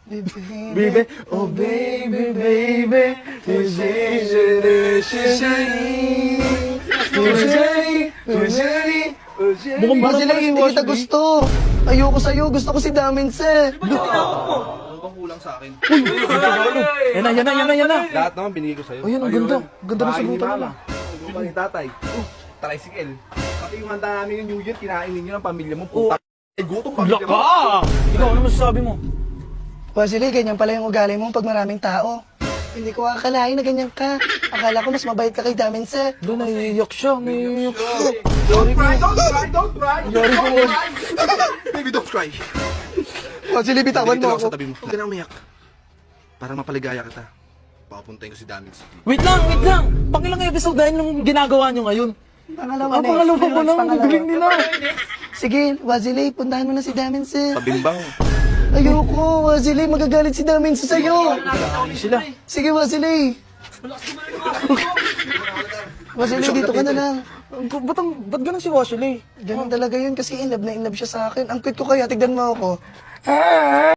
Baby, oh baby, baby, Mukhang ba sila hindi kita gusto? Ayoko sa'yo, gusto ko si Daminse. Ano bang kulang sa akin? Yan na. Lahat naman binigay ko sa'yo. Ayun, ang ganda. Ganda ng Bahay ni sagutan nila. Mama, lupa ni tatay. Tricycle. Pati yung handa namin yung New Year, kinain ninyo ng pamilya mo. Puta. Gutom pamilya mo. Ikaw, ano masasabi mo? Wesley, ganyan pala yung ugali mo pag maraming tao. Hindi ko akalain na ganyan ka. Akala ko mas mabait ka kay Daminse. Doon, naiiyak siya. Don't cry, don't cry, don't cry. Sorry po. Baby, don't cry. Wesley, bitawan Dito mo lang sa ako. tabi mo. Huwag ka na umiyak. Para mapaligaya kita. Papuntahin ko si Daming City. Wait lang. Pangilang episode dahil nung ginagawa nyo ngayon. Pangalawa, Pangalawa ko lang. Ang galing nila. Sige, Wesley, puntahan mo na si Daminse. Pabimbang. Ayoko, Wesley, magagalit si Daminse sa'yo. Sila. Sige, Wesley. Wesley, dito ka na lang. Ba't ganun si Washley? Ganun talaga yun kasi in love na in love siya sa akin. Ang cute ko kaya, tignan mo ako.